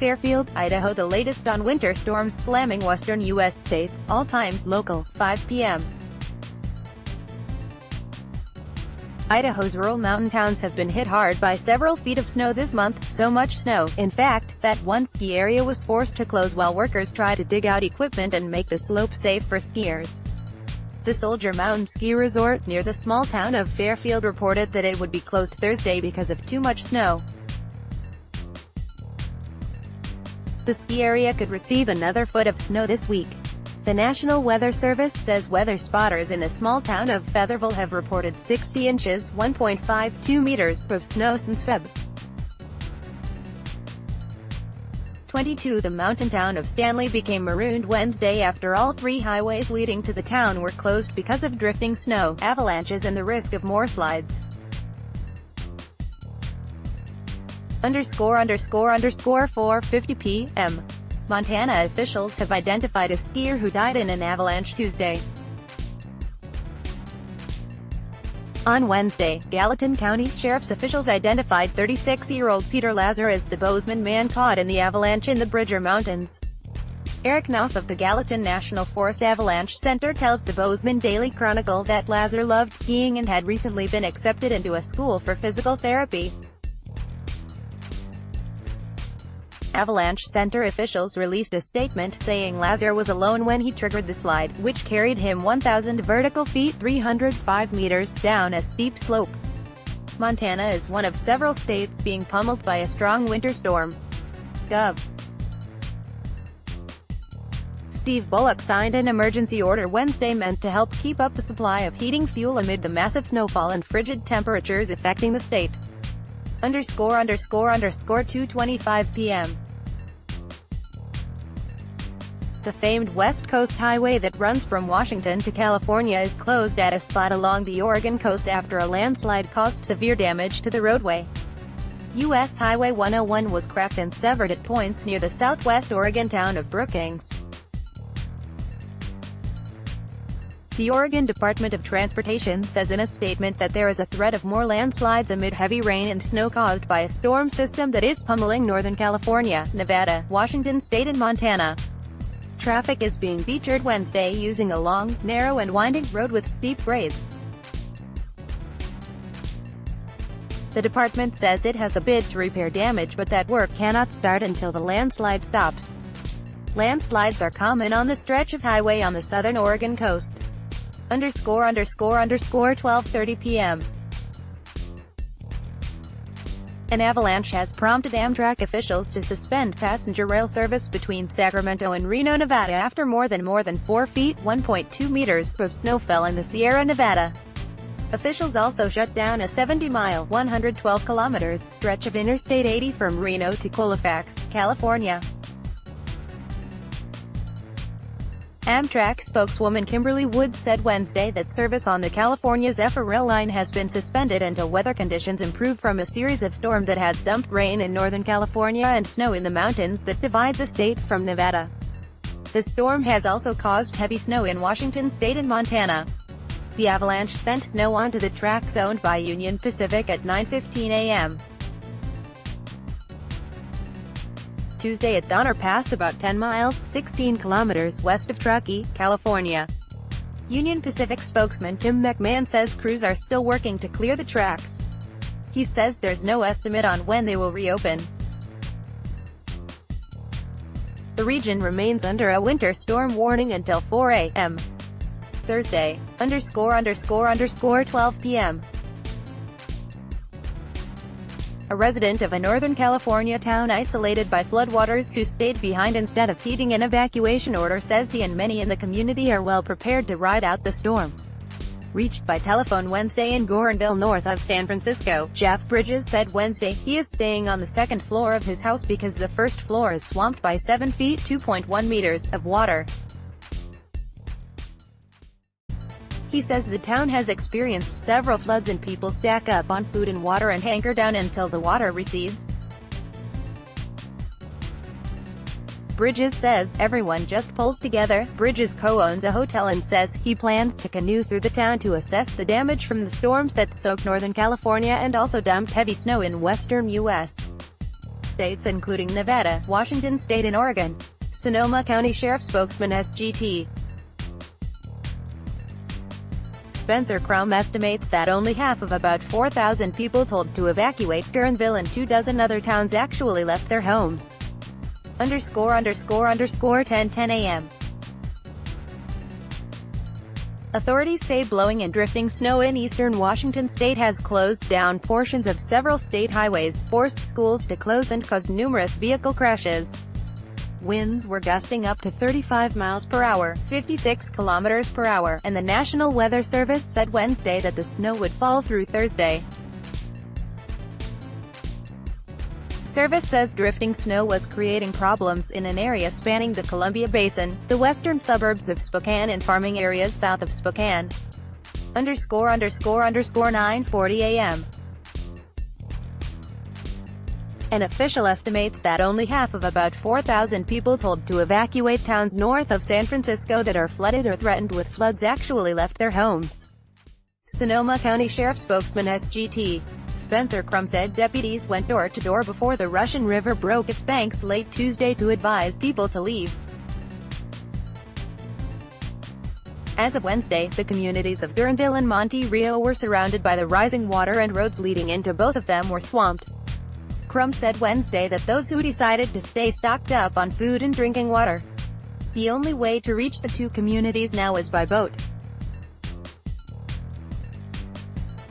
Fairfield, Idaho. The latest on winter storms slamming western U.S. states, all times local, 5 p.m. Idaho's rural mountain towns have been hit hard by several feet of snow this month, so much snow, in fact, that one ski area was forced to close while workers try to dig out equipment and make the slope safe for skiers. The Soldier Mountain Ski Resort, near the small town of Fairfield, reported that it would be closed Thursday because of too much snow. The ski area could receive another foot of snow this week. The National Weather Service says weather spotters in the small town of Featherville have reported 60 inches (1.52 meters) of snow since Feb. 22. The mountain town of Stanley became marooned Wednesday after all three highways leading to the town were closed because of drifting snow, avalanches and the risk of more slides. ___4:50 p.m. Montana officials have identified a skier who died in an avalanche Tuesday. On Wednesday, Gallatin County Sheriff's officials identified 36-year-old Peter Lazar as the Bozeman man caught in the avalanche in the Bridger Mountains. Eric Knopf of the Gallatin National Forest Avalanche Center tells the Bozeman Daily Chronicle that Lazar loved skiing and had recently been accepted into a school for physical therapy. Avalanche Center officials released a statement saying Lazar was alone when he triggered the slide, which carried him 1,000 vertical feet (305 meters) down a steep slope. Montana is one of several states being pummeled by a strong winter storm. Gov. Steve Bullock signed an emergency order Wednesday meant to help keep up the supply of heating fuel amid the massive snowfall and frigid temperatures affecting the state. ___2:25 p.m. The famed West Coast Highway that runs from Washington to California is closed at a spot along the Oregon coast after a landslide caused severe damage to the roadway. U.S. Highway 101 was cracked and severed at points near the southwest Oregon town of Brookings. The Oregon Department of Transportation says in a statement that there is a threat of more landslides amid heavy rain and snow caused by a storm system that is pummeling Northern California, Nevada, Washington State and Montana. Traffic is being detoured Wednesday using a long, narrow and winding road with steep grades. The department says it has a bid to repair damage but that work cannot start until the landslide stops. Landslides are common on the stretch of highway on the southern Oregon coast. ___12:30 p.m. An avalanche has prompted Amtrak officials to suspend passenger rail service between Sacramento and Reno, Nevada after more than 4 feet (1.2 meters) of snow fell in the Sierra Nevada. Officials also shut down a 70-mile (112 kilometers) stretch of Interstate 80 from Reno to Colfax, California. Amtrak spokeswoman Kimberly Woods said Wednesday that service on the California Zephyr rail line has been suspended until weather conditions improve from a series of storms that has dumped rain in Northern California and snow in the mountains that divide the state from Nevada. The storm has also caused heavy snow in Washington State and Montana. The avalanche sent snow onto the tracks owned by Union Pacific at 9:15 a.m. Tuesday at Donner Pass, about 10 miles, 16 kilometers west of Truckee, California. Union Pacific spokesman Tim McMahon says crews are still working to clear the tracks. He says there's no estimate on when they will reopen. The region remains under a winter storm warning until 4 a.m. Thursday, ___12 p.m. A resident of a Northern California town isolated by floodwaters who stayed behind instead of heeding an evacuation order says he and many in the community are well prepared to ride out the storm. Reached by telephone Wednesday in Gorenville north of San Francisco, Jeff Bridges said Wednesday he is staying on the second floor of his house because the first floor is swamped by 7 feet (2.1 meters) of water. He says the town has experienced several floods and people stack up on food and water and hanker down until the water recedes. Bridges says everyone just pulls together. Bridges co-owns a hotel and says he plans to canoe through the town to assess the damage from the storms that soaked Northern California and also dumped heavy snow in western U.S. states including Nevada, Washington State and Oregon. Sonoma County Sheriff spokesman SGT Spencer Crum estimates that only half of about 4,000 people told to evacuate Guerneville and 24 other towns actually left their homes. ____10:10 a.m. Authorities say blowing and drifting snow in eastern Washington state has closed down portions of several state highways, forced schools to close and caused numerous vehicle crashes. Winds were gusting up to 35 miles per hour, 56 kilometers per hour, and the National Weather Service said Wednesday that the snow would fall through Thursday. Service says drifting snow was creating problems in an area spanning the Columbia Basin, the western suburbs of Spokane and farming areas south of Spokane. ____9:40 a.m. An official estimates that only half of about 4,000 people told to evacuate towns north of San Francisco that are flooded or threatened with floods actually left their homes. Sonoma County Sheriff spokesman SGT Spencer Crum said deputies went door to door before the Russian River broke its banks late Tuesday to advise people to leave. As of Wednesday, the communities of Guerneville and Monte Rio were surrounded by the rising water and roads leading into both of them were swamped. Crum said Wednesday that those who decided to stay stocked up on food and drinking water. The only way to reach the two communities now is by boat.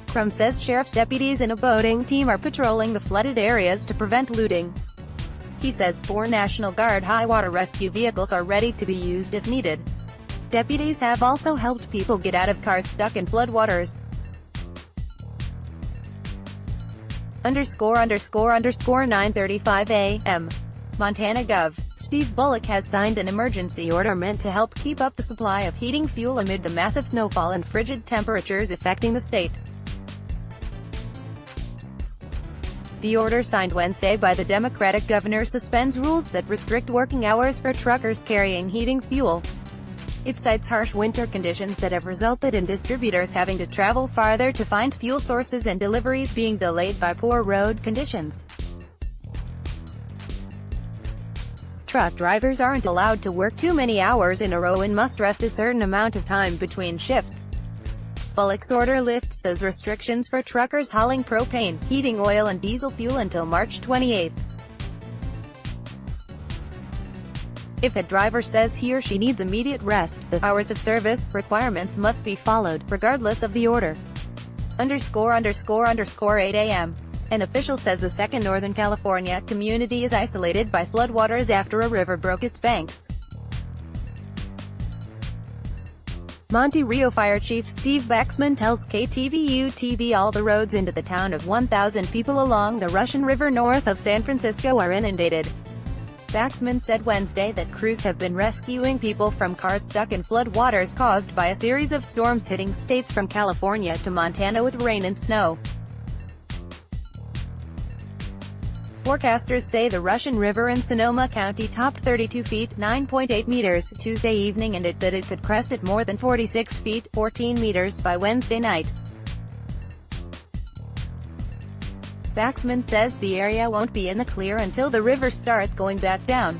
Crum says sheriff's deputies and a boating team are patrolling the flooded areas to prevent looting. He says 4 National Guard high-water rescue vehicles are ready to be used if needed. Deputies have also helped people get out of cars stuck in floodwaters. ____9:35 a.m. Montana Gov. Steve Bullock has signed an emergency order meant to help keep up the supply of heating fuel amid the massive snowfall and frigid temperatures affecting the state. The order signed Wednesday by the Democratic governor suspends rules that restrict working hours for truckers carrying heating fuel. It cites harsh winter conditions that have resulted in distributors having to travel farther to find fuel sources and deliveries being delayed by poor road conditions. Truck drivers aren't allowed to work too many hours in a row and must rest a certain amount of time between shifts. Bullock's order lifts those restrictions for truckers hauling propane, heating oil and diesel fuel until March 28. If a driver says he or she needs immediate rest, the hours of service requirements must be followed, regardless of the order. ____8 a.m. An official says a second Northern California community is isolated by floodwaters after a river broke its banks. Monte Rio Fire Chief Steve Baxman tells KTVU-TV all the roads into the town of 1,000 people along the Russian River north of San Francisco are inundated. Baxman said Wednesday that crews have been rescuing people from cars stuck in floodwaters caused by a series of storms hitting states from California to Montana with rain and snow. Forecasters say the Russian River in Sonoma County topped 32 feet (9.8 meters) Tuesday evening and that it could crest at more than 46 feet (14 meters) by Wednesday night. Baxman says the area won't be in the clear until the river starts going back down.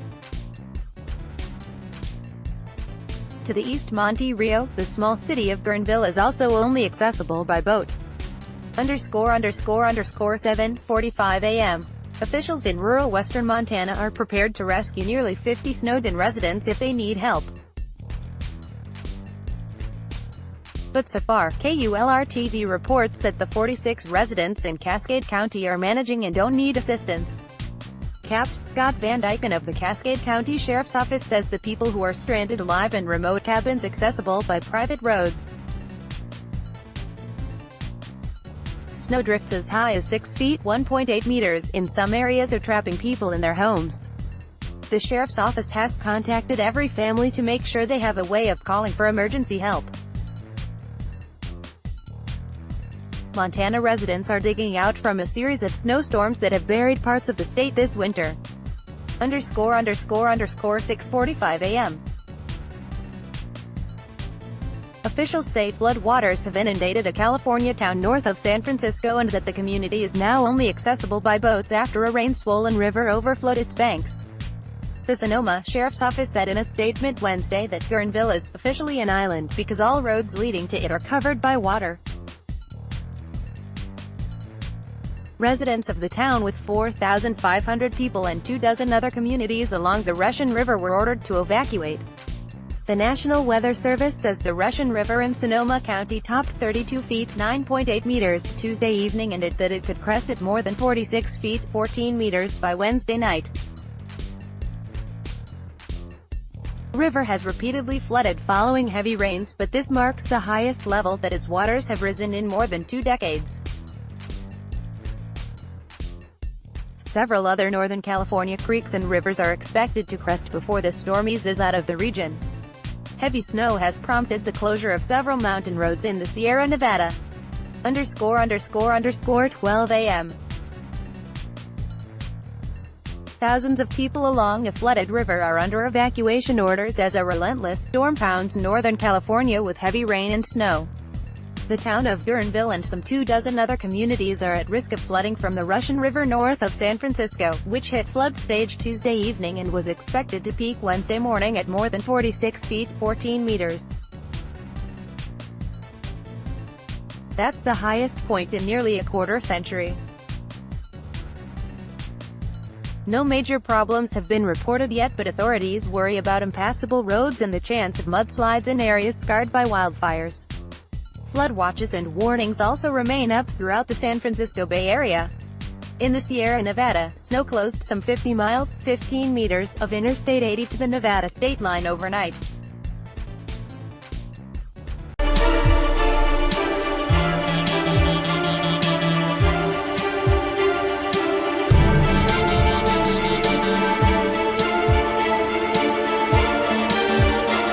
To the east, Monte Rio, the small city of Guerneville, is also only accessible by boat. ____7:45 a.m. Officials in rural western Montana are prepared to rescue nearly 50 snowed-in residents if they need help. But so far, KULR-TV reports that the 46 residents in Cascade County are managing and don't need assistance. Capt. Scott Van Dyken of the Cascade County Sheriff's Office says the people who are stranded alive in remote cabins accessible by private roads. Snow drifts as high as 6 feet (1.8 meters) in some areas are trapping people in their homes. The Sheriff's Office has contacted every family to make sure they have a way of calling for emergency help. Montana residents are digging out from a series of snowstorms that have buried parts of the state this winter. ____6:45 a.m. Officials say floodwaters have inundated a California town north of San Francisco and that the community is now only accessible by boats after a rain-swollen river overflowed its banks. The Sonoma Sheriff's Office said in a statement Wednesday that Guerneville is officially an island because all roads leading to it are covered by water. Residents of the town, with 4,500 people and 24 other communities along the Russian River, were ordered to evacuate. The National Weather Service says the Russian River in Sonoma County topped 32 feet (9.8 meters) Tuesday evening and that it could crest at more than 46 feet (14 meters) by Wednesday night. The river has repeatedly flooded following heavy rains, but this marks the highest level that its waters have risen in more than 2 decades. Several other Northern California creeks and rivers are expected to crest before the storm eases out of the region. Heavy snow has prompted the closure of several mountain roads in the Sierra Nevada. ___12 a.m. Thousands of people along a flooded river are under evacuation orders as a relentless storm pounds Northern California with heavy rain and snow. The town of Guerneville and some 24 other communities are at risk of flooding from the Russian River north of San Francisco, which hit flood stage Tuesday evening and was expected to peak Wednesday morning at more than 46 feet (14 meters). That's the highest point in nearly a quarter century. No major problems have been reported yet, but authorities worry about impassable roads and the chance of mudslides in areas scarred by wildfires. Flood watches and warnings also remain up throughout the San Francisco Bay Area. In the Sierra Nevada, snow closed some 50 miles (15 meters) of Interstate 80 to the Nevada state line overnight.